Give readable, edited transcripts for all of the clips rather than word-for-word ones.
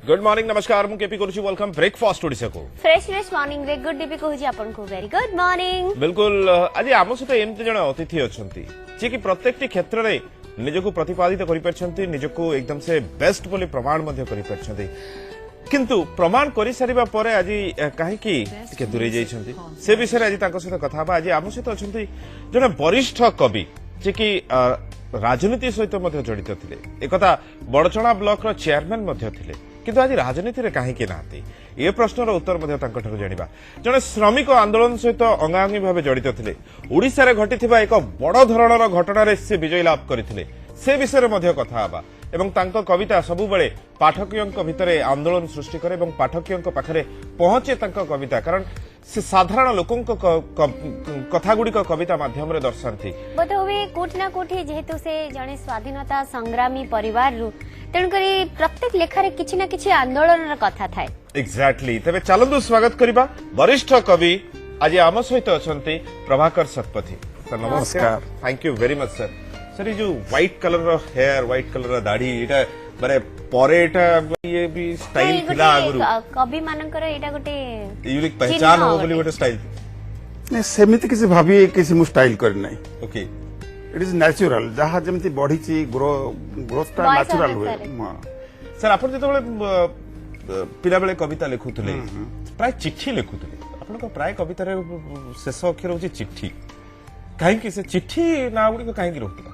Good morning नमस्कार मु KP करूची वेलकम ब्रेकफास्ट ओडिसा को फ्रेश मॉर्निंग रे गुड डीपी कहूची आपन को वेरी गुड मॉर्निंग। बिल्कुल आज आम सहित एमती जन अतिथि अछंती जे कि प्रत्येक क्षेत्र में निजको प्रतिपादित करि परछंती निजको एकदम से बेस्ट बोली प्रमाण मध्ये करि परछंती किंतु प्रमाण करि सारिबा परे आज काहे की के दूरे जाइछंती से विषय आज तांको सहित कथा बा आज आम सहित अछंती जने वरिष्ठ कवि जे कि राजनीति सहित मध्ये जड़ित थिले एकता बड़चणा ब्लॉक रो चेयरमैन मध्ये थिले किंतु आज राजनीति रे काहे के नाती ए प्रश्नर उत्तर मध्ये तांको ठरो जानिबा जने श्रमिक आंदोलन सहित अंगांगी भाबे जड़ित थिले ओडिसा रे घटिथिबा एक बड़ धरणर घटना रे से विजय लाभ करथिले से विषय मध्ये कथा आबा एवं तांको कविता सबु बेले पाठकयंक भितरे आंदोलन सृष्टि करे एवं पाठकयंक पाखरे पहुंचे तांको कविता कारण से साधारण लोकंक कथा गुडी कविता माध्यम रे दर्शांती बोधवे कोठी ना कोठी जेहेतु से जने स्वाधीनता संग्रामी परिवार रु तेणु करी प्रत्येक लेखारे किछि ना किछि आंदोलन कथा थाए एग्जैक्टली तबे चलंदु स्वागत करिबा वरिष्ठ कवि आज आम सहित अछंती प्रभाकर शतपथी सर नमस्कार thank you very much sir sir ये जो व्हाइट कलर रो हेयर व्हाइट कलर रो दाढ़ी एटा माने परेटा ये भी स्टाइल थिला आगुरु कवि मानकर एटा गोटे यूनिक पहचान हो बोली गोटे स्टाइल ने सेमिति किसी भाभी किसी मु स्टाइल कर नहीं ओके इट इज नेचुरल जहा जेमति बढ़ी ची ग्रोथ टा नेचुरल हुए सर आपण जेतबेले पिला बेले कविता लिखुतले प्राय चिट्ठी लिखुतले आपण को प्राय कविता रे शेष अक्षर होची चिट्ठी काहे कि से चिट्ठी ना गुडी को काहे कि रोकता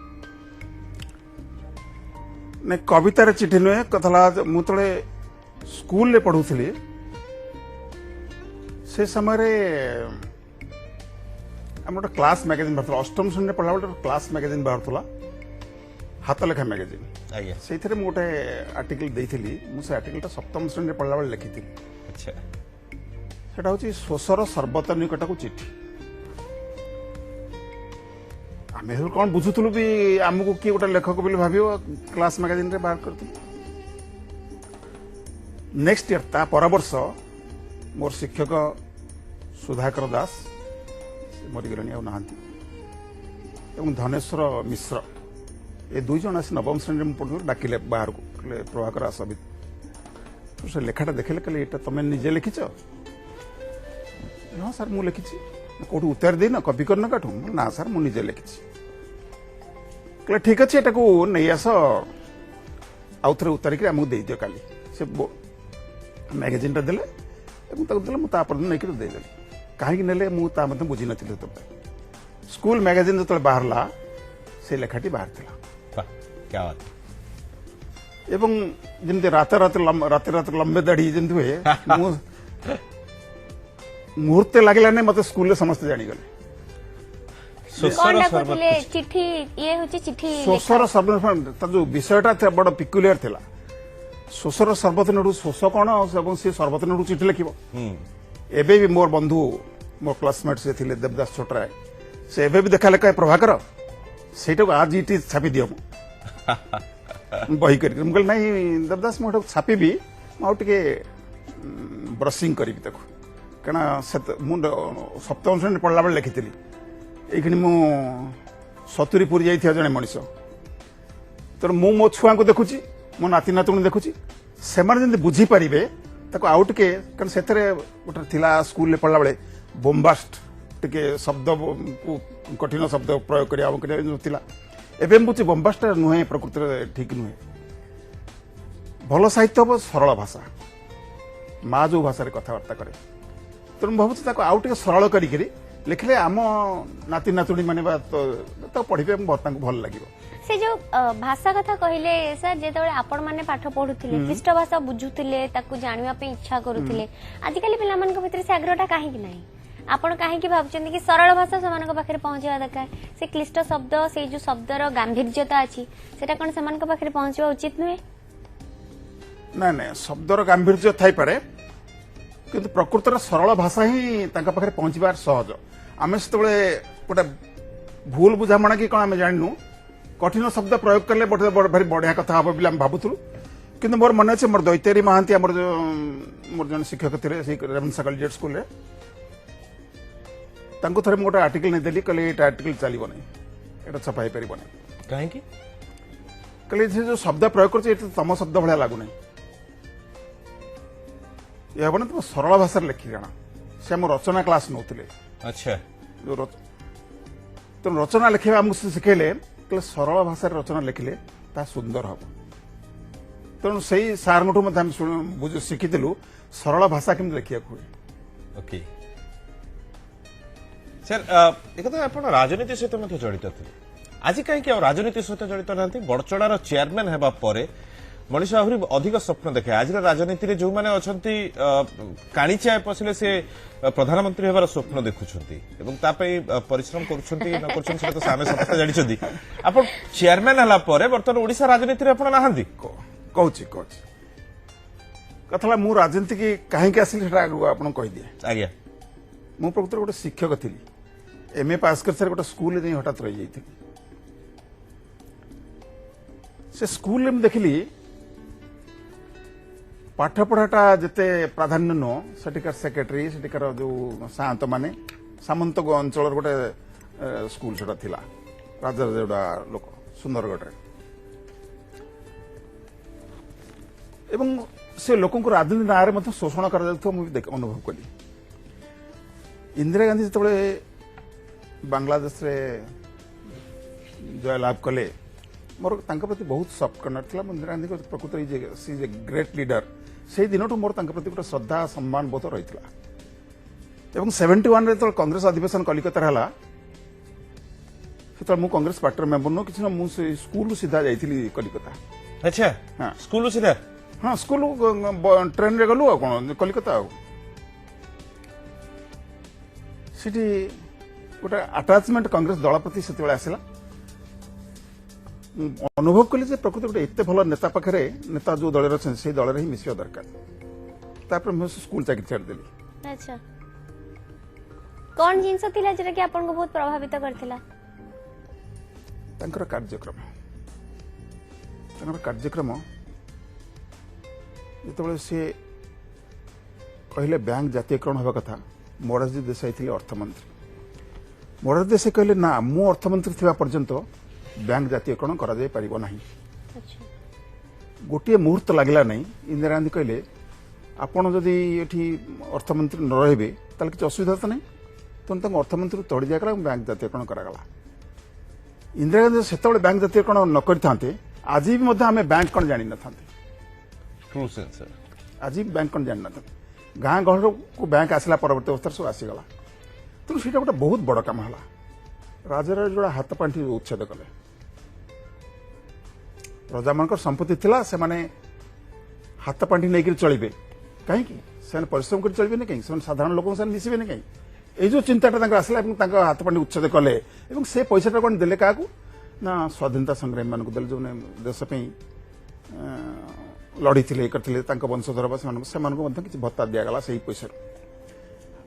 ने कविता रे चिट्ठी नुए कथला मु तळे स्कूल ले पढुथली से समय रे हमर क्लास मैगजीन बाहरतला अष्टम श्रेणी पढला बेले क्लास मैगजीन बाहरतला हाथ लेखा मैगजीन आज्ञा से थरे मु गोटे आर्टिकल देइथली मु से आर्टिकल ता सप्तम श्रेणी पढला बेले लिखिथि अच्छा सेटा होची शोषर सर्वत निकट को चिट्ठी आमे कौन बुझुतलु भी आमको किए गोटे लेखक बोली भावियो क्लास मैगजीन रे बाहर करतु नेक्स्ट ईयर ता पर वर्ष मोर शिक्षक सुधाकर दास मरीगले आ नहांती एवं धनेश्वर मिश्र ए दुई जन आसी नवम श्रेणी में पढ़ुल डाकिले बाहर को प्रभाकर आस तो से लेखाटा देखले कहले एटा तमे निजे लिखिछ हां सर मु लिखिछि कोठू उत्तर देना कॉपी करना काठू ना सर मु निजे लिखिछि कहले ठीक अछि एटा को नै आस आउ थरे उतारि के हमु देइ दियो काली से मैगजीन टा देले एवं तक देले मु ता पर नै के दे देले काहे नेले मु ता मते बुझि नथिले तबे स्कूल मैगजीन जतले बाहरला से लेखाटी बाहर थिला वाह क्या बात एवं जेमते रात लंबे दाढ़ी जेमते हुए मु मुहूर्ते लागला ने मते स्कूल समस्त जानी गले कोन कोथिले चिट्ठी ये होची चिट्ठी शोषर सर्वत त जो विषयटा था बड़ पिकुलियर थिला शोषर सर्वत नडु शोष कोन एवं से सर्वत नडु चिट्ठी लिखिबो एबे भी मोर बंधु मोर क्लासमेट से थिले देवदास छोटराय से एबे भी देखा लेका प्रभाकर सेटा को आज इटी छापी दियो बही कर मुगल नहीं देवदास मोटा छापी भी माउ टिके ब्रशिंग करिबी ताको कना सप्तम श्रेणी पढ़ला बेले लिखिली ये मु 70 पूरी जाइए जड़े मनीष तेणु मु मो छुआ को देखुची मो नाती नातुणी देखुची से बुझीपारे आउ टे कारण से गोटे थिला स्कूल पढ़ला बेले बोम्बास्ट टिके शब्द कठिन शब्द प्रयोग करा एवं बुझे बोम्बास्ट नुहे प्रकृति ठीक नुहे भल साहित्य हम सरल भाषा माँ जो भाषा कथबार्ता करे तेणु भावुँ आउ टे सरल करी लिखले आम नाती नातुणी माने तो पढ़े भल लगे से जो भाषा कथा कहले सर जेतबे आपण माने पाठ पढुथिले ख्रीष्ट भाषा बुझुथिले ताकू जानिबा पे इच्छा करूथिले आजिकली पिला मन को भीतर से आग्रहटा काहे कि नाही आपण काहे कि भाबचंदी कि सरल भाषा समान को पाखरे पहुंचवा दरकार से क्लिष्ट शब्द से जो शब्दर गांभीर्यता अछि सेटा कोन समान को पाखरे पहुंचवा उचित नहे ना ना शब्दर गांभीर्य थाई पारे किंतु प्रकृतिर सरल भाषा ही तांका पाखरे पहुंचबार सहज आमे सेतबे गोटे भूल बुझामणा कि कोन आमे जानिनु कठिन शब्द प्रयोग करले भारी बढ़िया कथा हम बोली भावुलु किंतु मोर मन अच्छे मोर दैतारी महांती मोर जन शिक्षक थे रेवेन्सा कॉलेज स्कूल रे तांको थरे मोटा आर्टिकल नहीं देली कहले एटा आर्टिकल चलिबो नहीं एटा छपा हे परिबो नहीं काहे कि कहले जो शब्द प्रयोग करछे एटा तम शब्द भलिया लागु नहीं ये हम तुम सरल भाषा लिखि जाना से आम रचना क्लास नौले अच्छा तेणु रचना लिखे आमको शिखेले कहले सरल भाषा रचना लिखिले ता सुंदर हम तेणु से सार शिखीलु सरल भाषा केमती लिखा हुए ओके सर एक आप राजनीति सहित जड़ित थे आज कहीं राजनीति सहित जड़ित ना बड़चड़ार चेयरमैन होगा मनीष आहरी अधिक स्वप्न देखे आज राजनीति जो मैंने अच्छा काणीचाए पशिले से प्रधानमंत्री होबार स्वप्न देखुं परिश्रम कर जानी आप चेयरमैन है बर्तमान ओडिशा राजनीति में आप नहांती कहूँ कथा मु राजनीति की कहीं आसिली आपको कहीदिए आज्ञा मु प्रकृत गोटे शिक्षक थी एमए पास कर गोटे स्कूल हठात रही से स्कूल में देखिली पाठपढ़ाटा जिते प्राधान्य नुह सेठिकार सेक्रेटरी सेठिकार जो सात माने सामंत अंचल गोटे स्कूल से राजा लोक सुंदरगढ़ एवं से लोक राजनीति नाँ में शोषण कर अनुभव कली इंदिरा गांधी जो बांग्लादेश रे जयलाभ कले मोर प्रति बहुत सफ्ट कर्नर था इंदिरा गांधी प्रकृत सी इज ए ग्रेट लीडर से दिन मोर प्रति गोटे श्रद्धा सम्मान बोध रही है 71 जो कांग्रेस अधिवेशन कलिकता है से कांग्रेस पार्टी मेंबर नुह कि मुझे स्कूल सीधा जाइली कलिकता अच्छा हाँ स्कूल सीधा हाँ स्कूल ट्रेन रे गलु कौन कलिकता सीटी गोटे आटाचमेंट कांग्रेस दल प्रति से आसला अनुभव कली प्रकृति गोटे एत भल नेता पाखे नेता जो दल अच्छे से दल ही मिसवा दरकार मैं स्कूल चाकरी छाड़देली अच्छा कौन जिनस थिला जेटा कि आपन को बहुत प्रभावित करथिला तांकर कार्यक्रम जिते से कहले बैंक जातीयकरण होगा कथा मोरारजी देसाई थे अर्थमंत्री मोरारजी देसाई कहले ना मु अर्थमंत्री थिबा पर्यंत बैंक जातीयकरण करा जाय परिबो नाही गोटे मुहूर्त लागला नहीं इंदिरा गांधी कहले आपण जदि एठी अर्थमंत्री न रहिबे ताले किछ असुविधा तो नहीं तेणु अर्थमंत्री तोड़ी दिया बैंक जातीयकरण करागला इंदिरा गांधी से बैंक जातीयकरण न करते आज भी आम बैंक कौन जानी न था ट्रू सेंस आज भी बैंक कौन जानी न था गाँ गहल को बैंक आसला परवर्त अवस्था सब आसीगला तेणु से गोटे बहुत बड़ कम है राजा जोड़ा हाथ पांठी उच्छेद कले प्रजा मान संपत्ति थिला से माने हाथ पांठी नहीं चलिए कहीं परिश्रम कर चलिए कहीं साधारण लोक मिसबे नहीं कहीं ये जो चिंताटा आसला हाथ पांठी उच्छेद कले से पैसा कौन देले क्या ना स्वाधीनता संग्रामी मान देले जो देश लड़ी थे करते वंशधर से किसी भत्ता दिगला से पैसा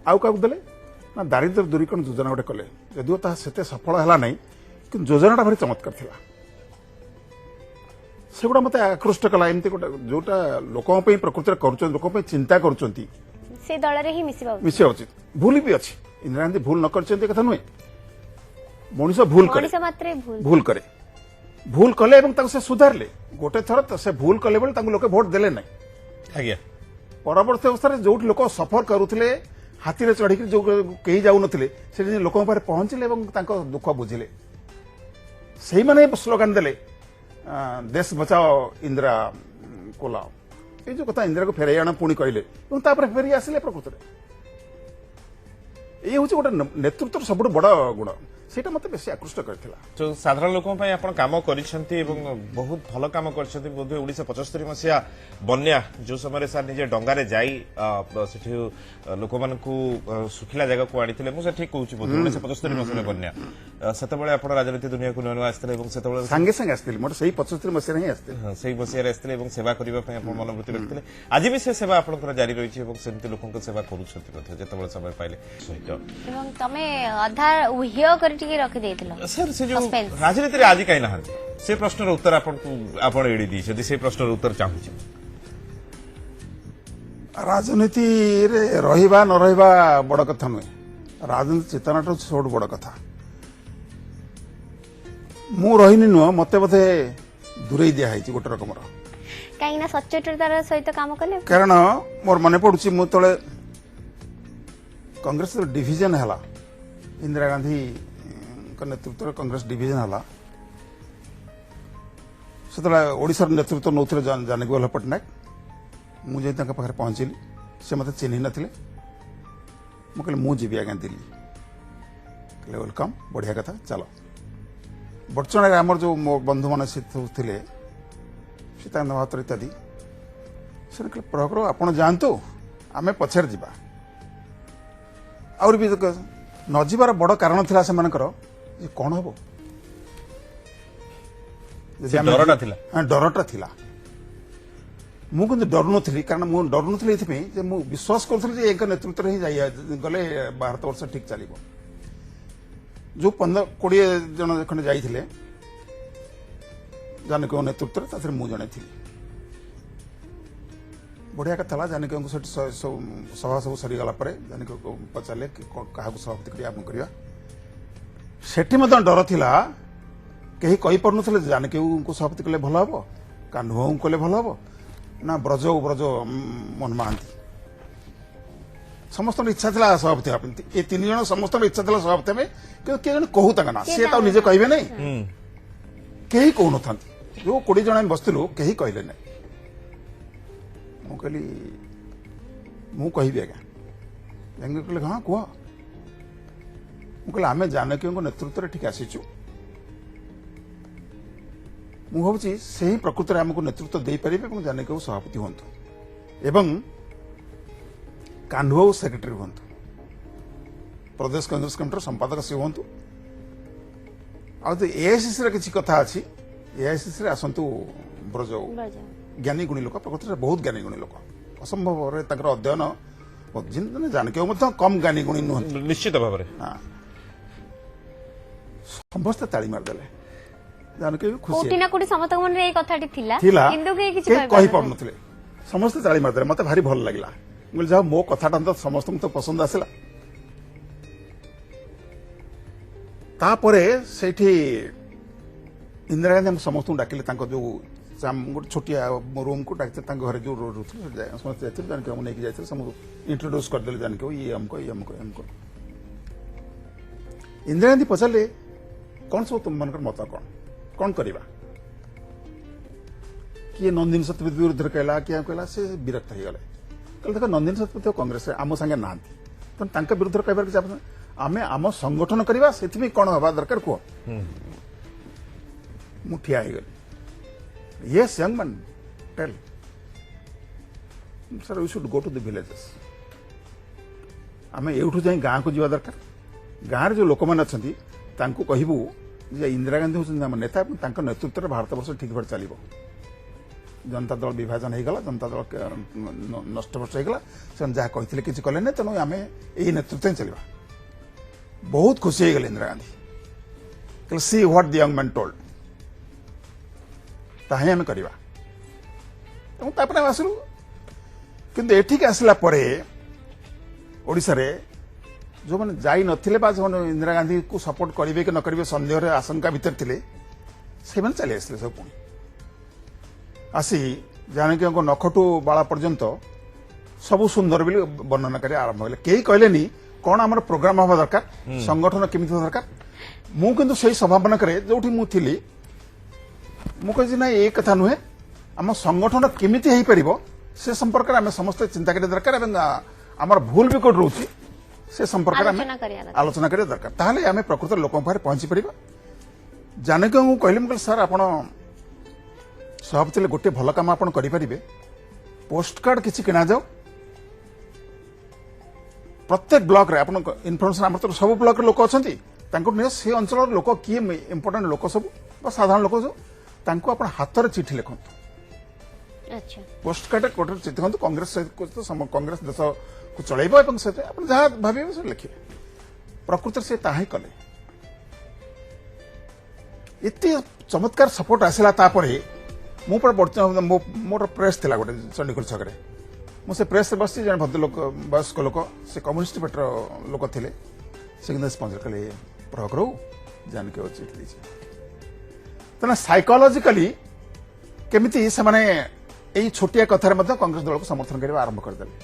आउ क्या देले ना दारिद्र्य दूरीकरण योजना गोटे कले यदिओ से सफल है ना कि योजनाटा भारी चमत्कार था से गुड़ा मत आकृष्ट कला एमती गोटे जोटा लोक प्रकृति लोक चिंता कर मिसा उचित भूल भी अच्छी इंदिरा गांधी भूल न कर नुहे मनीष भूल करे भूल कले से सुधारले गोटे थर से भूल कले बेले लोक भोट देले ना परवर्त अवस्था जो लोक सफर करुले हाथी रे चढ़ी जो कहीं जाऊन से लोक पहुंचले दुख बुझिले से मैंने स्लोगान देले देश बचाओ इंदिरा को लाओ ये जो कथा इंदिरा को फेर आना पुणी कहले फेरी आसिले प्रकृत ये हूँ गोटे नेतृत्व सब बड़ गुण सेटा मत बेसी आकृष्ट करथिला तो साधारण लोकों पई आपण काम करिसंती एवं बहुत भल काम करिसंती बोधे 1975 मसिया बन्या जो समय सार निजे डंगा रे जाई सेठी लोक मान को सुखिला जगह को आनिथिले मु से ठीक कहूची बोधे 1975 मसिया बन्या सेते बेले आपण राजनीति दुनिया को ननो आस्थिले एवं सेते बेले संगे संगे आस्थिले मोर सही 75 मसिया ही आस्थिले हां सही मसिया रे आस्थिले एवं सेवा करिबा पई आपण मनोवृत्ति रखथिले आज भी से सेवा आपण जारी रहिछि एवं सेमति लोकन को सेवा करूछंती बोधे जेते बेले समय पाइले सहित एवं तमे आधार उहियो कर रखी देथिलो सर से जो राजनीति रे आज कहीं ना से प्रश्न उत्तर आपण एड़ी दी से प्रश्न उत्तर चाहूँ राजनीति रे रहिबा न रहिबा बड़ कथा नुहे राजनीति चेतनाटा सब बड़ कथा मु रहीनी नुह मत बोधे दूरे दिखाई गोटे रकम कहीं सचेतनतार सहित काम कले कारण मोर मन पड़ुची मु तले कांग्रेस डिविजन हला इंदिरा गांधी नेतृत्व कांग्रेस डिविजन हला से ओडिशार नेतृत्व नौथिले जानकी वल्लभ पट्टनायक मुझे पाखे पहुंचली से मत चिन्ह नथिले मु कहले मु जीवी आज्ञा दिल्ली कहले वेलकम बढ़िया कथा चलो बड़चण आमर जो मो बंधु मान थे सीतानंद महातर इत्यादि से कहले प्रभु आपण जातु आम पछार जा आउर भी न जीवार बड़ कारण था से कौन हम डरटा थिला मु किंतु डर नी कारण मुझे डर नी मु विश्वास करूँ एक नेतृत्व ही गले भारत वर्ष ठीक चलो जो 15-20 जन खंडे जाइए जानकी नेतृत्व मु जड़े थी बढ़िया कथा जानकी सभा सब सरीगला जानकी पचारे क्या सभापति करवा सेठी डर थिला कहीं कही पार न जानकी को सभापति कले भल हम कान्हू बाबू कले भल हम ना ब्रज मोहन महांती समस्त इच्छा था सभापति हाँ ये 3 जन समस्त इच्छा था सभापति में किए जन कहू ना सी तो निजे कहे नहीं कहीं कहू न जो 20 जन बसलु कहीं कहले ना मुझे मु कहि आज्ञा जानकी कहले हाँ कह मुझे आम जानकी नेतृत्व ठीक आसीचु मु भावी से ही प्रकृति में आमको नेतृत्व दे पारे जानकी सभापति हूँ एवं कान्हू सेक्रेटरी हूँ प्रदेश कांग्रेस कमिटर संपादक सी हूँ आईसीसी किसी कथा अच्छी एआईसीसी आसतु ब्रज ज्ञानी गुणी लोक प्रकृति में बहुत ज्ञानी गुणी लोक असंभव अध्ययन जानकी कम ज्ञानी गुणी नुहत निश्चित भाव हाँ समस्ते ताली मारदेले जानकी खुशी कोटी ना कोटी समस्त मन रे कथाटी थिला किंतु कहि पार नथिले समस्त ताली मारदेले मते भारी भल लागला बोल जा मो कथाटा तो समस्त तो पसंद आसला तापरे सेठी इंदिरा गांधी हम समस्त डाकिले तांको जो छोटिया रूम को डाकते घर जो रुथे समस्त जाते जानकी हम नहीं जाते समस्त इंट्रोड्यूस करदे जानकी ये हमको इंदिरा गांधी पचारे कौन सब तुम मन मत कौन करवा किए नंदिनी शतपथी विरुद्ध कहला क्या कहला से विरक्त हो गले कहले देख नंदिनी शतपथी कांग्रेस आम संगे ना तो विरुद्ध कहबार कि आम आम संगठन करवा से कौन हवा दरकार कह मु ठिया गली yes young man tell sir we should go to the villages आम एठू जाए गाँव को जावा दरकार गाँव जो लोक मैंने अच्छा कहबू जे इंदिरा गांधी होती आम नेता नेतृत्व में भारत वर्ष ठीक भाव चलो जनता दल विभाजन हो गला जनता दल नष्ट वर्ष होगा से जहाँ कहते किसी कले ना तेणु आम यही नेतृत्व ही चलवा बहुत खुशी हो गले Indira Gandhi see what the young man told ताही आम करवा आसलु किंतु एठिक आसला ओडिशा रे जो मैंने जाई नथिले बा जो इंदिरा गांधी को सपोर्ट करेंगे कि न करेंगे सन्देह आशंका भितर थे से चली आसते सब पुणी आसी जानकी नखटू बाला पर्यंत सब सुंदर भी वर्णना कर आरंभ हो कई कहले कौन आम प्रोग्राम हवा दरकार संगठन केमी दरकार मुझे से सभा मनक जो मुझे मुझे ना ये कथा नुहे आम संगठन केमी हो से संपर्क में आम समस्त चिंता करिया दरकार आमर भूल भी कौट रोचे से संपर्क आलोचना करिया दरकार ताहले आम प्रकृत लोक पाखे पहुंची पार जानकी को कहले सर आप सभापति गोटे भल कम आप करें पोस्ट कार्ड किसी किना जाओ प्रत्येक ब्लॉक रे आपन इनफॉरमेशन आम तो सब ब्लॉक रे लोक अच्छा से अंचल लोक किए इंपोर्टेंट लोक सब साधारण लोक सब आप हाथ में चिठी लिखु पोस्ट कार्ड कोटे चिठी लिखु कांग्रेस कांग्रेस देश को चलेब जहाँ भावे से लिखे प्रकृति से ताही कले एत चमत्कार सपोर्ट आसला मोर प्रेस थी गोटे चंडीगढ़ छकरे मुझे प्रेस से बस जन भद्रलोक वयस्क लोक से कम्युनिस्ट पार्टी लोक थे से स्पंज कले प्रभु जानकी चिठी तेना साइकोलॉजिकली केमिति से माने एई छोटिया कथार मध्य कांग्रेस दल को समर्थन करबा आरंभ करदेले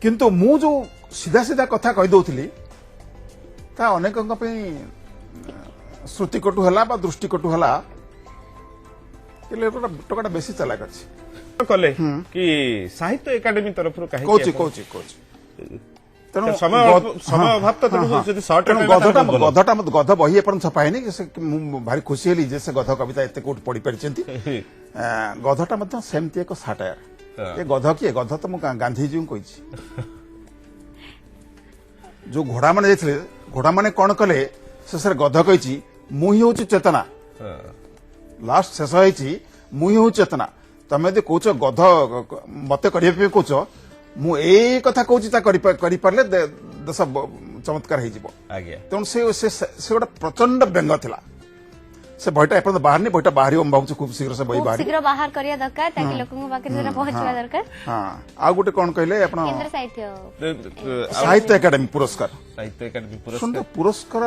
किंतु मु जो सीधा सीधा कथा कहि दउथिली ता अनेकଙ୍କ ପାଇଁ श्रुति कटु हला बा दृष्टि कटु हला टोकाटा बेसी चलाक अछि कले कि साहित्य एकाडेमी तरफ कहीं कोची तेणु समय अभाव तो तेणु सर्ट गधटा मत गध बही एपन छपाएनी भारी खुशी हेली जे से गध कविता एते कोट पढ़ी पारिचंती गधटा मत सेमती एक साटायर ए गध किए गध तो मु गांधी जी को जो घोड़ा माने जाइथिले घोड़ा माने कोन कले शेष गध कहिची मु ही होची चेतना लास्ट शेष होईची मु ही होची चेतना तमे दे कोच गध मते करिया पे कोच मु ए कथा कहूची ता करि परले दस चमत्कार हे जिवो आज्ञा तेणु से गोटे प्रचंड व्यंग थिला से बहिटा एपर्यंत बाहर नहीं बहिटा बाहरी हम भावुछु खूब शीघ्र से बही बाहर शीघ्र बाहर करिया दरकार ताकि लोकन पाखे सेटा पहुंचवा दरकार हां आ गोटे कोन कहले आपण केंद्र साहित्य साहित्य एकेडमी पुरस्कार साहित्य एकाडेमी सुन पुरस्कार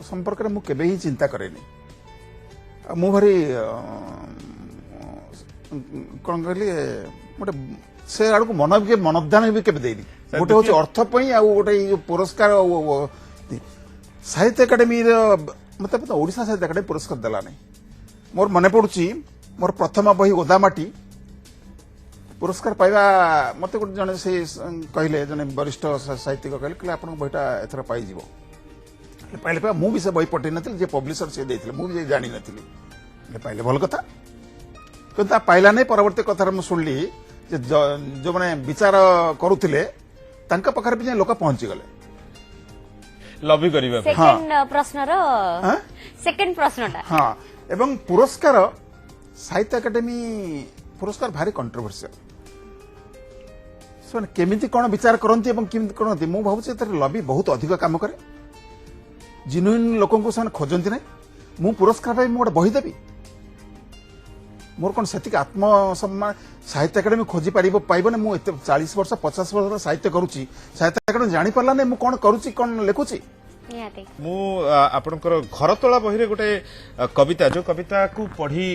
संपर्क रे मु केबे ही चिंता करेनी मु भारी कोन कहले गोटे से आड़ को मनोध्यान भी केबे देनी गोटे होची अर्थ पई आ गोटे पुरस्कार साहित्य एकाडेमी मत ओडिशा साहित्य एकाडेमी पुरस्कार देला नहीं मोर मने पड़ुची मोर प्रथम बही ओदामाटी पुरस्कार पाइबा मते गोटे जने से कहले जने वरिष्ठ साहित्यिक कहले आपन बहीटा एथरा पाई जीवो पाइले पा मु भी से बही पठे नथिल जे पब्लिशर से देथिले मु भी जानि नथिली पाइले भल कथा किंतु पाइला नहीं परवर्ती कथा मु सुनली जो मैंने विचार करुले पाखर भी लोक पहुंची गले लॉबी करिबा सेकंड प्रश्न रो सेकंड प्रश्नटा हां एवं पुरस्कार साहित्य एकेडमी पुरस्कार भारी कंट्रोवर्शियल सोन केमिति कोन विचार करंती एवं केमिति करंती मु भाबुचे तर लॉबी बहुत अधिक काम करे जेन्युइन लोकन को सन खोजंती नै मु पुरस्कार पाई मु गोटे बही देबी मोर कौन से आत्मसम्मान साहित्य एकाडेमी खोजी पाइब ना मुझे 40 वर्ष 50 वर्ष साहित्य करुच्ची साहित्य एकाडेमी जानी पारला नहीं मु कौन करुच्ची कौन लिखुची मु आपनकर घरतोला बही रे गोटे कविता जो कविता को पढ़ी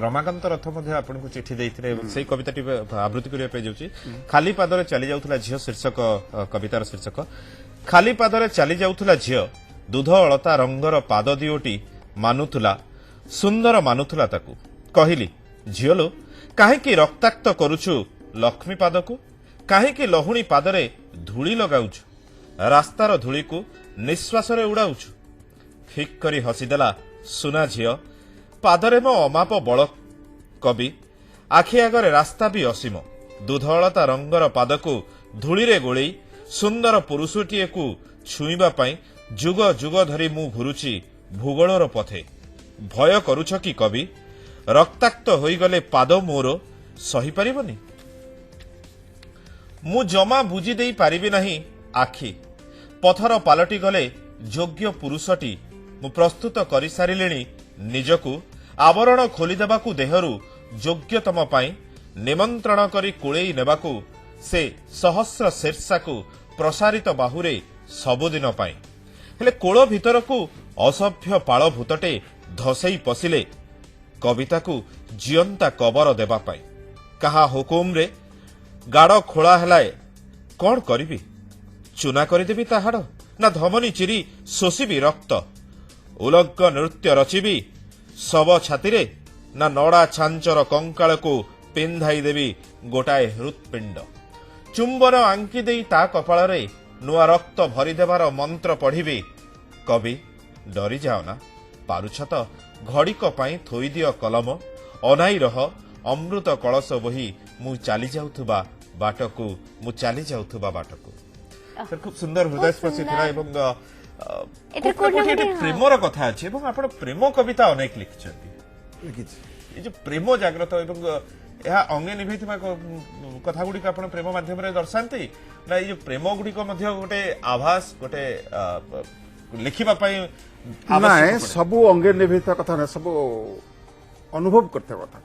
रमाकांत रथ मध्ये आपन को चिट्ठी देइथिले सेही कविताटी आवृत्ति करिया पे जाउची खाली पादरे चली जाउथला झियो शीर्षक कवितार शीर्षक खाली पादरे चली जाउथला झियो दूध अलता रंगर पाद दियोटी मानुथुला सुंदर मानुथुला ताकू कहिली झियोलो काहेकि रक्ताक्त करुछु लक्ष्मी पादकू काहेकि लहुणी पादरे धूली लगाउछु रास्तार धूली को निश्वास रे उड़ाउछु फिक करी हसीदेला सुना झियो पादरे मो अमाप बल कवि आखि आगरे रास्ता भी असीम दूधलता रंगर पादकू धूली रे गोळी सुंदर पुरुषटीए को छुईबा पई जुग जुग धरी मु घुरुची भूगोलर पथे भय करुछ कि कवि रक्ताक्त होईगले पाद मोर सही पारिबनी मु जमा बुझी देई पारिबी नहीं आखि पथर पालटी गले योग्य पुरुषटी मु प्रस्तुत करि सारिलेनी निजकु आवरण खोली देबाकू देहरु योग्यतम पाई निमंत्रण करी कुळेई नेबाकू से सहस्र शीर्षाकू प्रसारित बाहुरे सबुदिन पाई हेले कोळ भितरकू असभ्य पाळ भूतटे धसई पसिले कविता को जियंता कबर देबा पाई कहा हुकुम रे गाड़ खोला हेलाए कौन करिबी चुना करदेवी ता हाड़ ना धमनी चिरी शोषिबी रक्त उलग्न नृत्य रचिबी शव छाती रे ना नड़ा छांचर कंकाल को पिंधाई देवी गोटाए हृत्पिंड चुंबन आंकी देई ता कपाल रे नुआ रक्त भरी देवार मंत्र पढ़िबी कवि डरी जाओ ना पारुछ तो घड़ीक पाई थोई दियो कलम अनाई रह अमृत कलश बही मु चली जाउथुबा बाटकू मु चली जाउथुबा बाटकू सर खूब सुंदर हृदयस्पर्शी थिला एवं प्रेमर कथा अछि एवं आपण प्रेम कविता अनेक लिखिछन्ती ए जो प्रेम जागृत एवं ଏହା अंगे निभैथिबा कथा गुडी आपण प्रेम माध्यम रे दर्शांती ना ए जो प्रेम गुडी को मध्य गोटे आभास गोटे लिखिबा पई ना सब अंगे निभैता कथा ना सब अनुभव करते कथा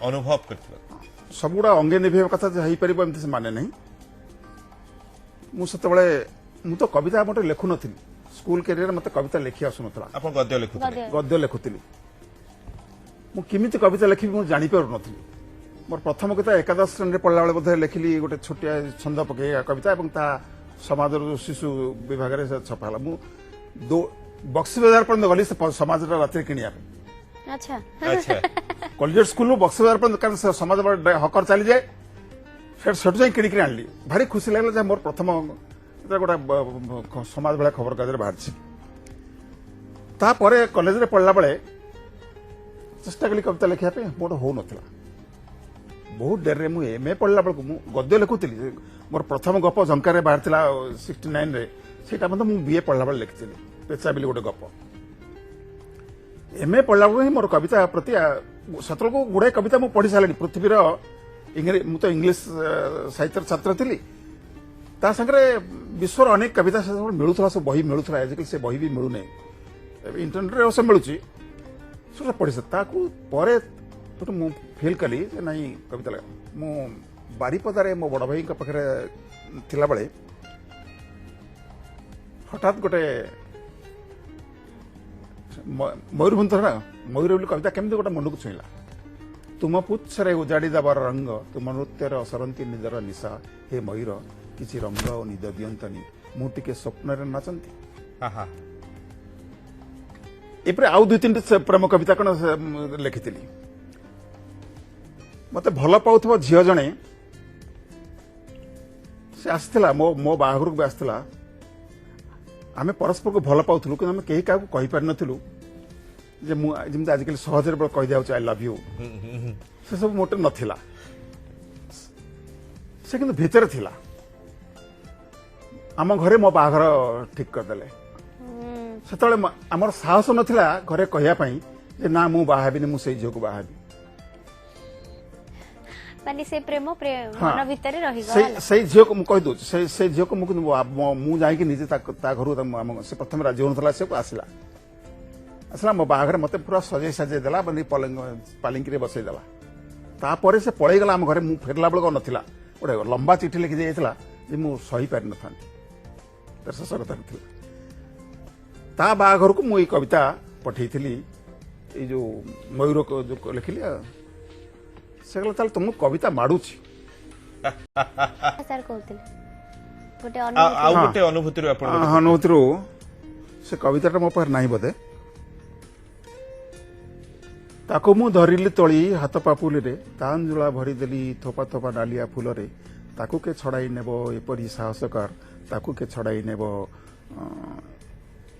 अनुभव करथिबा सब गुडा अंगे निभैबा कथा जे हई परिबो एमति से माने नहीं मु सतबळे मु तो कविता मोटे लेखु नथिली स्कूल कैरियर मते कविता लेखि आसु नथला आपण गद्य लेखुथले गद्य लेखुथिली ମୁଁ କେମିତି କବିତା ଲେଖିବି ମୁଁ ଜାଣିପାରୁନଥିଲି। ମୋର ପ୍ରଥମ କବିତା ଏକାଦଶ ଶ୍ରେଣୀରେ ପଢ଼ିଲା ବେଳେ ବୋଧେ ଲେଖିଲି ଗୋଟେ ଛୋଟିଆ ଛନ୍ଦ ପକେଇ କବିତା ଏବଂ ତାହା ସମାଜର ଶିଶୁ ବିଭାଗରେ ଛପା ହେଲା। ମୁଁ ବକ୍ସି ବଜାର ପର୍ଯ୍ୟନ୍ତ ଗଲି ସେ ସମାଜର ରାତିରେ କିଣିବା ପାଇଁ। ଆଚ୍ଛା ଆଚ୍ଛା କଲେଜ ସ୍କୁଲରୁ ବକ୍ସି ବଜାର ପର୍ଯ୍ୟନ୍ତ କାରଣ ସମାଜ ହକର ଚାଲିଯାଏ ସେଠୁ ଯାଇ କିଣିକି ଆଣିଲି। ଭାରି ଖୁସି ଲାଗିଲା ଯେ ମୋର ପ୍ରଥମ ଗୋଟେ ସମାଜ ଭଳିଆ ଖବରକାଗଜରେ ବାହାରିଛି। ତାପରେ କଲେଜରେ ପଢିଲା ବେଳେ ଚେଷ୍ଟା କଲି କବିତା ଲେଖିବା ପାଇଁ, ମୋର ହଉନଥିଲା। ବହୁତ ଡେରିରେ ମୁଁ MA ପଢିଲା ବେଳକୁ ମୁଁ ଗଦ୍ୟ ଲେଖୁଥିଲି। ମୋର ପ୍ରଥମ ଗପ ଝଙ୍କାରେ ବାହାରିଥିଲା 69ରେ, ସେଇଟା ମଧ୍ୟ ମୁଁ BA ପଢିଲା ବେଳେ ଲେଖିଥିଲି, ପେଚା ବୋଲି ଗୋଟେ ଗପ। MA ପଢିଲା ବେଳକୁ ହିଁ ମୋର କବିତା ପ୍ରତି ସେତେବେଳକୁ ଗୁଡ଼ାଏ କବିତା ମୁଁ ପଢି ସାରିଲିଣି। ପୃଥିବୀର ମୁଁ ତ ଇଂଲିଶ ସାହିତ୍ୟର ଛାତ୍ର ଥିଲି, ତା ସାଙ୍ଗରେ ବିଶ୍ୱର ଅନେକ କବିତା ସେତେବେଳେ ମିଳୁଥିଲା, ସବୁ ବହି ମିଳୁଥିଲା। ଆଜିକାଲି ସେ ବହି ବି ମିଳୁନାହିଁ, ଏବେ ଇଣ୍ଟରନେଟ୍ରେ ଅବଶ୍ୟ ମିଳୁଛି। ସେଟା ପଢିଛି। ତାକୁ ପରେ ମୁଁ ଫିଲ୍ କଲି ଯେ ନାଇଁ କବିତା ଲେଖା। ମୁଁ ବାରିପଦାରେ ମୋ ବଡ଼ ଭାଇଙ୍କ ପାଖରେ ଥିଲାବେଳେ ହଠାତ୍ ଗୋଟେ ମୟୂରଭଞ୍ଜ ନା ମୟୂର ବୋଲି କବିତା କେମିତି ଗୋଟେ ମନକୁ ଛୁଇଁଲା। ତୁମ ପୁଚ୍ଛରେ ଉଜାଡ଼ି ଦେବାର ରଙ୍ଗ, ତୁମ ନୃତ୍ୟର ସରନ୍ତି ନିଜର ନିଶା, ହେ ମୟୂର କିଛି ରଙ୍ଗ ଓ ନିଦ ଦିଅନ୍ତନି, ମୁଁ ଟିକେ ସ୍ୱପ୍ନରେ ନାଚନ୍ତି। ଏପରି ଆଉ 2-3ଟି ପ୍ରେମ କବିତା କଣ ଲେଖିଥିଲି। ମତେ ଭଲ ପାଉଥିବା ଝିଅ ଜଣେ ସେ ଆସିଥିଲା, ମୋ ବାହାଘରକୁ ବି ଆସିଥିଲା। ଆମେ ପରସ୍ପରକୁ ଭଲ ପାଉଥିଲୁ, କିନ୍ତୁ ଆମେ କେହି କାହାକୁ କହିପାରିନଥିଲୁ ଯେ ମୁଁ ଯେମିତି ଆଜିକାଲି ସହଜରେ କହିଦିଆଉଛି ଆଇ ଲଭ୍ ୟୁ, ସେ ସବୁ ମୋଟେ ନଥିଲା। ସେ କିନ୍ତୁ ଭିତରେ ଥିଲା। ଆମ ଘରେ ମୋ ବାହାଘର ଠିକ କରିଦେଲେ। ସେତେବେଳେ ଆମର ସାହସ ନଥିଲା ଘରେ କହିବା ପାଇଁ ଯେ ନା ମୁଁ ବାହା ହେବିନି, ମୁଁ ସେଇ ଝିଅକୁ ବାହା ହେବି। ମାନେ ସେ ପ୍ରେମ ମନ ଭିତରେ ରହିଗଲା। ସେଇ ଝିଅକୁ ମୁଁ କହିଦଉଛି, ସେଇ ଝିଅକୁ ମୁଁ ଯାଇକି ନିଜେ ତା ଘରୁ ସେ ପ୍ରଥମେ ରାଜି ହଉନଥିଲା। ସେ ଆସିଲା ମୋ ବାହାଘରେ ମତେ ପୁରା ସଜେଇ ସାଜେଇ ଦେଲା, ପାଲିଙ୍କିରେ ବସେଇ ଦେଲା। ତାପରେ ସେ ପଳେଇଗଲା ଆମ ଘରେ। ମୁଁ ଫେରିଲା ବେଳକୁ ନଥିଲା, ଗୋଟେ ଲମ୍ବା ଚିଠି ଲେଖି ଯାଇଥିଲା ଯେ ମୁଁ ସହିପାରିନଥାନ୍ତି। ତାର ଶେଷ କଥା ଥିଲା। ତା ବାହାଘରକୁ ମୁଁ ଏଇ କବିତା ପଠେଇଥିଲି, ଏଇ ଯୋଉ ମୟୂର ଲେଖିଲି। ସେ କହିଲା ତାହେଲେ ତମକୁ କବିତା ମାଡୁଛି। ସାର୍ କହୁଥିଲେ ଆଉ ଗୋଟେ ଅନୁଭୂତିରୁ ଅନୁଭୂତିରୁ ସେ କବିତାଟା ମୋ ପାଖରେ ନାହିଁ ବୋଧେ। ତାକୁ ମୁଁ ଧରିଲି ତଳି ହାତ ପାପୁଲିରେ, ତା ଅଞ୍ଜୁଳା ଭରିଦେଲି ଥୋପା ଥୋପା ଡାଲିଆ ଫୁଲରେ, ତାକୁ କେ ଛଡାଇ ନେବ ଏପରି ସାହସକାର, ତାକୁ କେ ଛଡାଇ ନେବ।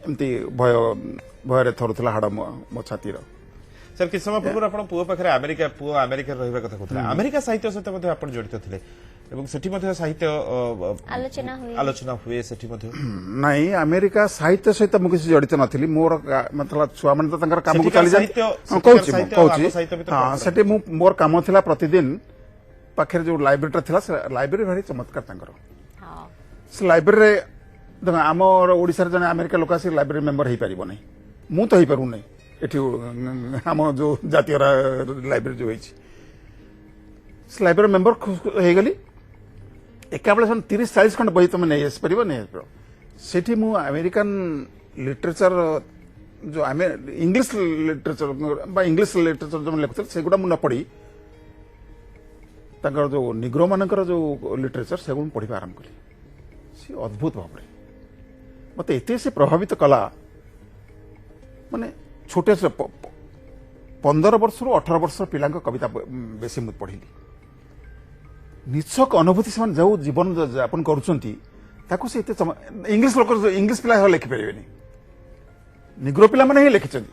ଏମିତି ଭୟରେ ଥରୁଥିଲା ହାଡ ମୋ ଛାତିର। ସାର୍ କିଛି ସମୟ ପୂର୍ବରୁ ଆପଣ ପୁଅ ଆମେରିକାରେ ରହିବା କଥା କହୁଥିଲେ। ଆମେରିକା ସାହିତ୍ୟ ସହିତ ମଧ୍ୟ ଆପଣ ଜଡିତ ଥିଲେ ଏବଂ ସେଠି ମଧ୍ୟ ସାହିତ୍ୟ ଆଲୋଚନା ହୁଏ ସେଠି ମଧ୍ୟ? ନାଇଁ, ଆମେରିକା ସାହିତ୍ୟ ସହିତ ମୁଁ କିଛି ଜଡିତ ନଥିଲି। ମୋର ଛୁଆମାନେ ତ ତାଙ୍କର କାମକୁ ଚାଲିଯାନ୍ତି। କହୁଛି ସେଠି ମୋର କାମ ଥିଲା ପ୍ରତିଦିନ ପାଖରେ ଯୋଉ ଲାଇବ୍ରେରୀଟା ଥିଲା, ସେ ଲାଇବ୍ରେରୀ ଭାରି ଚମତ୍କାର ତାଙ୍କର। ସେ ଲାଇବ୍ରେରୀରେ ଆମର ଓଡିଶାରେ ଜଣେ ଆମେରିକା ଲୋକ ଆସି ଲାଇବ୍ରେରୀ ମେମ୍ବର ହେଇପାରିବ ନାହିଁ। ମୁଁ ତ ହେଇପାରୁନାହିଁ ଏଠି ଆମ ଯୋଉ ଜାତୀୟ ଲାଇବ୍ରେରୀ ଯୋଉ ହେଇଛି। ସେ ଲାଇବ୍ରେରୀ ମେମ୍ବର ହେଇଗଲି। ଏକାବେଳେ 30-40 ଖଣ୍ଡ ବହି ତମେ ନେଇ ଆସିପାରିବ। ସେଠି ମୁଁ ଆମେରିକାନ ଲିଟରେଚର ଯୋଉ ଇଂଲିଶ ଲିଟରେଚର ବା ଇଂଲିଶ ଲିଟରେଚର ଯୋଉ ଲେଖୁଥିଲେ ସେଗୁଡା ମୁଁ ନ ପଢି ତାଙ୍କର ଯୋଉ ନିଗ୍ରୋ ମାନଙ୍କର ଯୋଉ ଲିଟରେଚର ସେଗୁଡା ମୁଁ ପଢିବା ଆରମ୍ଭ କଲି। ସେ ଅଦ୍ଭୁତ ଭାବରେ ମତେ ଏତେ ସେ ପ୍ରଭାବିତ କଲା। ମାନେ ଛୋଟ 15 ବର୍ଷରୁ 18 ବର୍ଷର ପିଲାଙ୍କ କବିତା ବେଶୀ ମୁଁ ପଢିଲି। ନିଛକ ଅନୁଭୂତି ସେମାନେ ଯୋଉ ଜୀବନ ଯାପନ କରୁଛନ୍ତି ତାକୁ ସେ ଏତେ ଇଂଲିଶ ପିଲା ଲେଖିପାରିବେନି, ନିଗ୍ରୋ ପିଲାମାନେ ହିଁ ଲେଖିଛନ୍ତି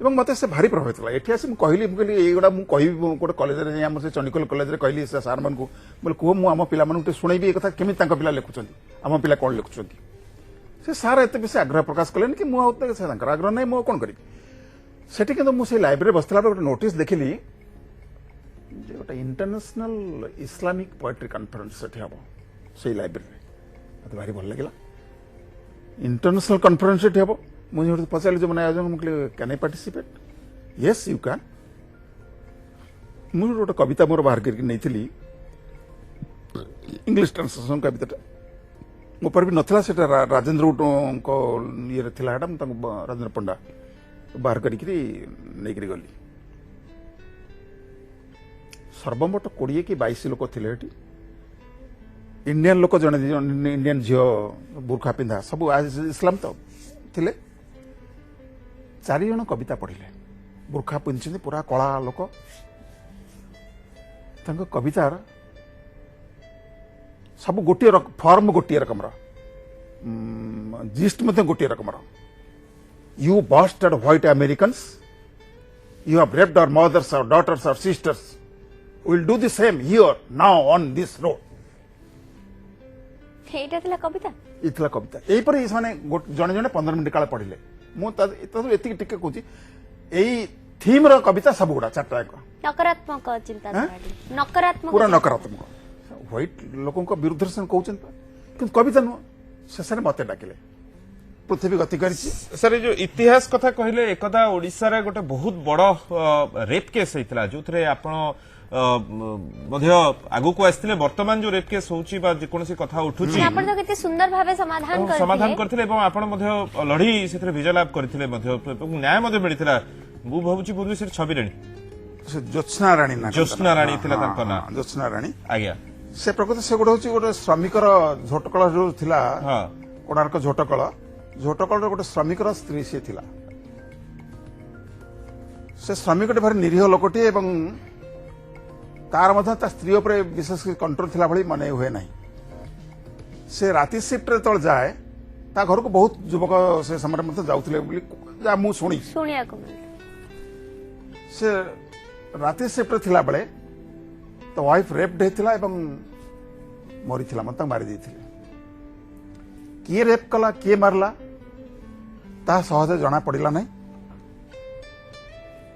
ଏବଂ ମତେ ସେ ଭାରି ପ୍ରଭାବିତ କଲା। ଏଠି ଆସି ମୁଁ କହିଲି ଏଇଗୁଡ଼ା ମୁଁ କହିବି ଗୋଟେ କଲେଜରେ ଯାଇ ଆମର ସେ ଚଣ୍ଡିଖୋଲ କଲେଜରେ କହିଲି ସେ ସାର୍ ମାନଙ୍କୁ, କୁହ ମୁଁ ଆମ ପିଲାମାନଙ୍କୁ ଟିକେ ଶୁଣେଇବି ଏ କଥା କେମିତି ତାଙ୍କ ପିଲା ଲେଖୁଛନ୍ତି, ଆମ ପିଲା କଣ ଲେଖୁଛନ୍ତି। ସେ ସାର୍ ଏତେ ବେଶୀ ଆଗ୍ରହ ପ୍ରକାଶ କଲେନି କି ମୁଁ ଆଉ ତାଙ୍କର ଆଗ୍ରହ ନାହିଁ, ମୁଁ କଣ କରିବି। ସେଠି କିନ୍ତୁ ମୁଁ ସେଇ ଲାଇବ୍ରେରୀ ବସିଥିଲା ବେଳେ ଗୋଟେ ନୋଟିସ୍ ଦେଖିଲି ଯେ ଗୋଟେ ଇଣ୍ଟରନ୍ୟାସନାଲ ଇସଲାମିକ ପୋଏଟ୍ରି କନଫରେନ୍ସ ସେଠି ହବ ସେଇ ଲାଇବ୍ରେରୀରେ। ମତେ ଭାରି ଭଲ ଲାଗିଲା। ଇଣ୍ଟରନ୍ୟାସନାଲ କନଫରେନ୍ସ ସେଠି ହବ। ମୁଁ ପଚାରିଲି ଯୋଉମାନେ ଆୟୋଜନ, ମୁଁ କହିଲି can I participate? Yes you can. ମୁଁ ଗୋଟେ କବିତା ମୋର ବାହାର କରିକି ନେଇଥିଲି, ଇଂଲିଶ ଟ୍ରାନ୍ସଲେସନ କବିତାଟା ମୋ ଉପରେ ବି ନଥିଲା, ସେଟା ରାଜେନ୍ଦ୍ର ଉଟଙ୍କ ଇଏରେ ଥିଲା। ସେଟା ମୁଁ ତାଙ୍କୁ ରାଜେନ୍ଦ୍ର ପଣ୍ଡା ବାହାର କରିକି ନେଇକରି ଗଲି। सर्वमोट 20 कि 22 लोक थे इंडियन लोक जन इंडियन झील बुर्खा पिंधा सब इस्लाम तो थे 4 जन कविता पढ़िले बुर्खा पिंधि पूरा कला लोक कवितार सब गोटे फॉर्म गोटे रकम जिस्ट गोटे रकम you bastard white Americans, you have raped our mothers, our daughters, our sisters. We will do the same here, now, on this road. ଏଇଟା ଥିଲା କବିତା इतला कविता एपरी माने जने जने 15 मिनिट काल पढ़िले मु एति टिके कहूची एई थीम रो कविता सब गुडा चारटा एक नकारात्मक चिंता नकारात्मक पूरा नकारात्मक व्हाइट लोकों को विरुद्ध से कहउछन किंतु कविता नु शेषरे मते डाकिले पृथ्वी गति करिछि सर जो इतिहास कथा कहले एकदा ओडिसा रे गोटे बहुत बड़ रेप केस हेतला जोथरे आपण मध्य आगु को आस्थिले वर्तमान जो रेप केस होउची बा जे कोनसी कथा उठुची आपण तो केते सुंदर भाबे समाधान करथिले एवं आपण मध्य लढी सेथरे विजय लाभ करथिले मध्य न्याय मध्य मिलिथिला मु भाबुची पूर्वी से छवि राणी ज्योत्स्ना राणी ना ज्योत्स्ना राणी थिला तांको ना ज्योत्स्ना राणी आज्ञा से प्रकृत से गोटे होची गोटे श्रमिकर झोटकळ जो थिला हां कोणार्क झोटकळ झोटकळ गोटे श्रमिकर स्त्री से थिला से श्रमिकटे भारी निरीह लोकटी एवं तार मध्य ता स्त्री उपरे विशेष कंट्रोल थिला भली मने हुए नहीं से राति शिफ्ट रे तळ जाए ता घर को बहुत युवक से समय मध्य जाउथिले बोली जा मु सुनी सुनिया को से राति शिफ्ट रे थिला बळे तो वाइफ रेप्ड हेतिला एवं मरी थिला मत मारी देथिले किए रेप कला किए मारला ता सहज जना पड़िला नहीं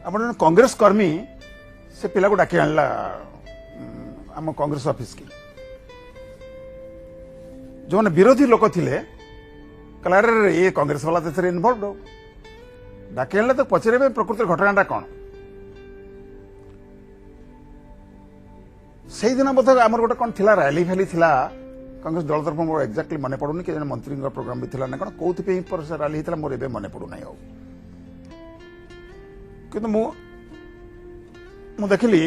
आपण कांग्रेस कर्मी से पिला को डाकी आणला आम कांग्रेस ऑफिस की जो विरोधी लोक थिले कहला रे ये कांग्रेस वाला तेरे इन्वॉल्व हो डाकी आणला तो पचरे प्रकृति घटनाटा कौन से दिन बोध आमर गोटे कौन थिला रैली फैली थिला कांग्रेस दल तरफ मोर एक्जाक्टली मन पड़ुनी कि मंत्री प्रोग्राम भी थिला ना कौन कौथि पे पर से रैली थिला मोर एबे मन पड़ु नै हो किंतु मु देखिली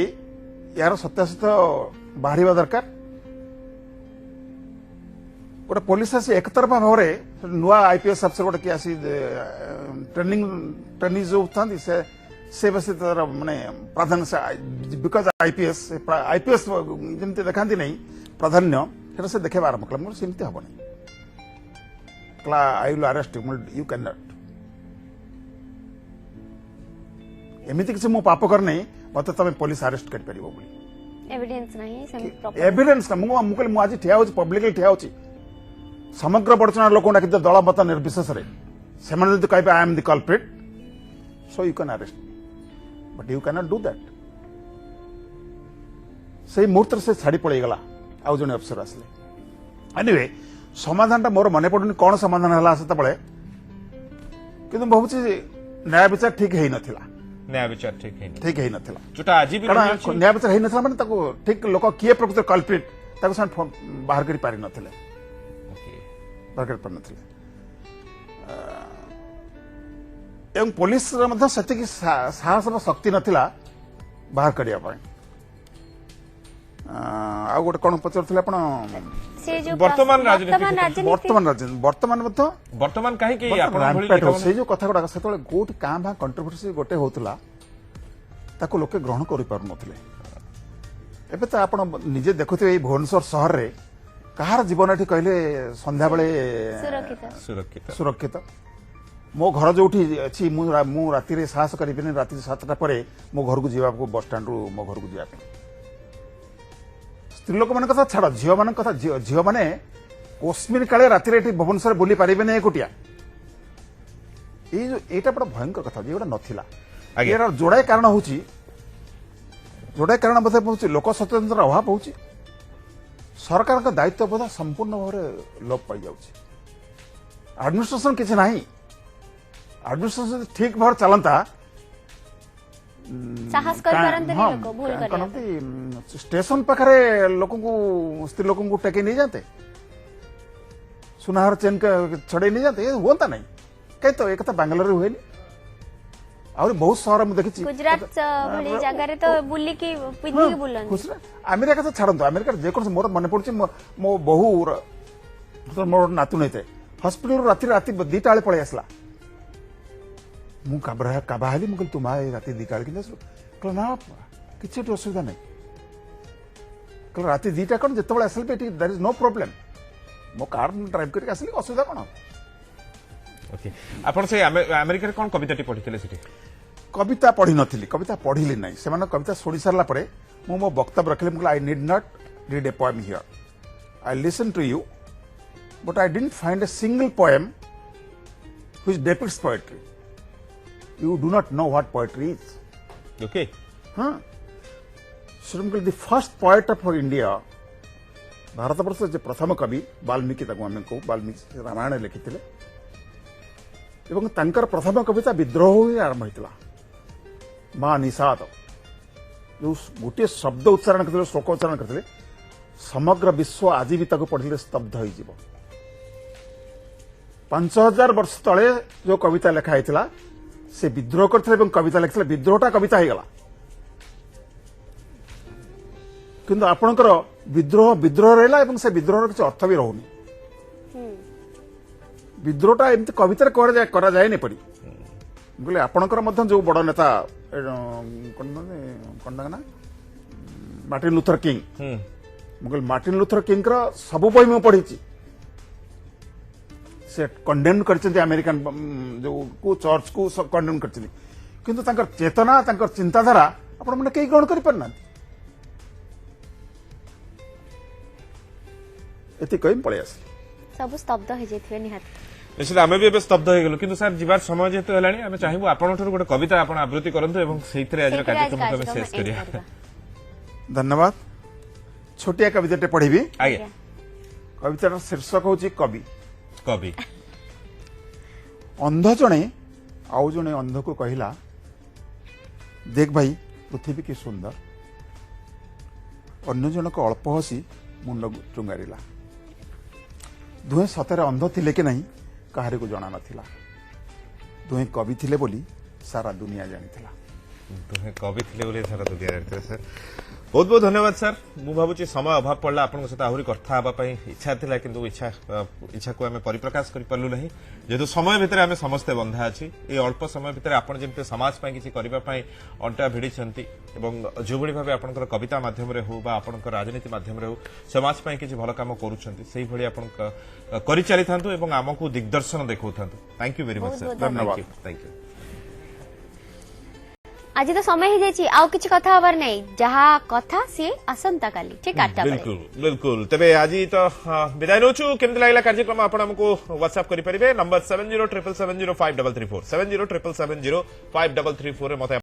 यार सत्यासत्य बाहरिबा दरकार गोटे पुलिस आसी एक तरफा भाव नुआ आईपीएस अफसर गोटे कि आसी ट्रेनिंग जो था से बस तार माने प्राधान्य से बिकज आईपीएस जमती देखा नहीं प्राधान्य सेटा से देखेबा आरंभ कला मोर सेमती हबनी कला I will arrest you can not एमिति किसी मु पाप कर नहीं मत तमे पुलिस अरेस्ट कर परिबो बोली एविडेंस नहीं सेम प्रॉपर एविडेंस ना मु आज ठिया होची पब्लिकली ठिया होची समग्र बड़चना लोक डाकि दल मत निर्विशेष रे सेमान जदि कहबे I am the culprit so you can arrest but you can not do that से मुहूर्त से छाड़ी पड़े गला आउ जने अफसर आसले एनीवे समाधानटा मोर मने पड़ुनी कोन समाधान हला सेता बळे किंतु बहुत न्याय विचार ठीक हेई नथिला न्याय विचार ठीक हेई नथिला जोटा आज भी न्याय विचार हेई नथिला माने ताको ठीक लोक किए प्रकृत कल्प्रिट ताको सन बाहर करी पारि नथिले बाहर करी पारि नथिले एवं पुलिस मध्ये सत्यकी साहस और शक्ति नथिला बाहर करिया पाए आ गोटे कोन पचरथिले आपण से जो वर्तमान राजनीति वर्तमान काहे कि आपण से जो कथा गुडा सेतले गोट कां भा कंट्रोवर्सी गोटे होतला ताको लोके ग्रहण करि पार नथिले एबे त आपण निजे देखुते ए भुवनेश्वर शहर रे कहार जीवन एठी कहले संध्या बेले सुरक्षित मो घर जोठी अछि मु राति रे साहस करिबिनी राति 7टा परे मो घर को जीवा को बस स्टैंड रो मो घर को जीवा स्त्री लोक मान कथा छाड़ झील मान कथा झील माने कोस्मिन काले राति रे भुवनेश्वर बुली पारिबे नै एकुटिया एटा बड़ा भयंकर कथा जेटा नथिला यार जोड़ाए कारण होची बोधे होची लोक सचेतनतार अभाव होची सरकार का दायित्व बोध संपूर्ण भाव लोप पाई जाउची एडमिनिस्ट्रेशन किछि नाही एडमिनिस्ट्रेशन ठीक भाव चलता साहस कर परंतु लोक भूल कर स्टेशन पाखरे लोक को स्त्री लोक को टेके नहीं जाते सुनार चेन का छड़े नहीं जाते ये होता नहीं कहीं तो एक बेंगलोर हुए आहुरी बहुत सहर मुझे देखी गुजरात भली जगह तो बुलिकी पिंधिकी बुलन खुश अमेरिका तो छाड़ू अमेरिका जेकोसी मोर मन पड़े मो बहु मोर नातु नहीं थे हस्पिटाल राति राति 2टा बेले पलि आसला मु काबाहली मुझे तुम राति 2टा बेले कि ना किसी असुविधा नहीं कल राति 2टा कौन जिते आसले देयर इज नो प्रॉब्लम मो कार ड्राइव करके आसली असुविधा कौन ओके आपण से अमेरिका कौन कविताटी पढ़ी सेठी कविता पढ़ी नथिली कविता पढ़िली नहीं से कविता शुणी सारा पर मो वक्तव्य रखिली I need not read a poem here I listen to you but I didn't find a single poem which depicts poetry you do not know what poetry is okay हाँ श्रीमकल the first poet of India Bharatvarsha जो प्रथम कवि वाल्मीकि आम कहू वाल्मीकि रामायण लिखिथिले एवं तांकर प्रथम कविता विद्रोह ही आरंभ होता माँ निषाद जो गोटे शब्द उच्चारण करते श्लोक उच्चारण करते समग्र विश्व आज भी पढ़ले स्तब्ध हो 5000 वर्ष तले जो कविता लेखाई से विद्रोह करते कविता लिखते विद्रोहटा कविता हो गला किंतु आपणकर विद्रोह विद्रोह रहा से विद्रोह किसी अर्थ भी रोनी विद्रोहटा एमती कवितार करा जाए नहीं पड़ी बोले आपणकर जो बड़ नेता ना मार्टिन लूथर किंग मुझे मार्टिन लूथर किंग सब बही मुझे पढ़ी से कंडेम कर अमेरिकन जो को चर्च को सब कंडेम कर किंतु तांकर चेतना तांकर चिंताधारा आपण मैंने कहीं ग्रहण कर पारना एति कहीं पड़े आस सब स्तब्ध हो जाइथिबे निहात निश्चित आम भी एवं स्तब्ध हो गलु किंतु सर जीवार समय जेहेतु है आम चाहबू आपंठ गोटे कविता आप आवृत्ति करूँ और से आज कार्यक्रम शेष करिया धन्यवाद छोटिया कविताटे पढ़ी आज्ञा कवितार शीर्षक हूँ कवि कवि अंध जड़े आउ जड़े अंध को कहला देख भाई पृथ्वी की सुंदर अन्य जनक अल्प हसी मुंड चुंगारिला दुहे सतरे अंध थिले कि नहीं काहारे को जना नथिला दुहे कवि थिले बोली सारा दुनिया जानिथिला दुहे कवि थिले बोली सारा दुनिया जानिथिला सर बहुत बहुत धन्यवाद सर मु भाबुची समय अभाव पड़ला आपन सहित आहुरी कथा हबा पई इच्छा थिला किंतु इच्छा को हमें परिप्रकाश करि परलु नहीं जेतु समय भितर हमें समस्त बंधा अछि ए अल्प समय भितर आपन जेमते समाज पई किछि करिबा पई अंटा भिड़ी छंती एवं जो भली भाबे आपनकर कविता माध्यम रे हो बा आपनकर राजनीति माध्यम रे हो समाज पई किछि भलो काम करूछंती सेही भली आपन करि चली थांतु एवं हमकु दिग्दर्शन देखौ थांतु thank you very much sir धन्यवाद थैंक यू आज तो समय ही जाइए आउ किछि कथा हबार नहीं जहाँ कथा सी आसंता काली ठीक 8टा बेले बिल्कुल बिल्कुल तबे आज तो विदाय नौछु केमति लागला कार्यक्रम आपण हमको व्हाट्सएप करि परिबे नंबर 7077705334 7077705334 रे मते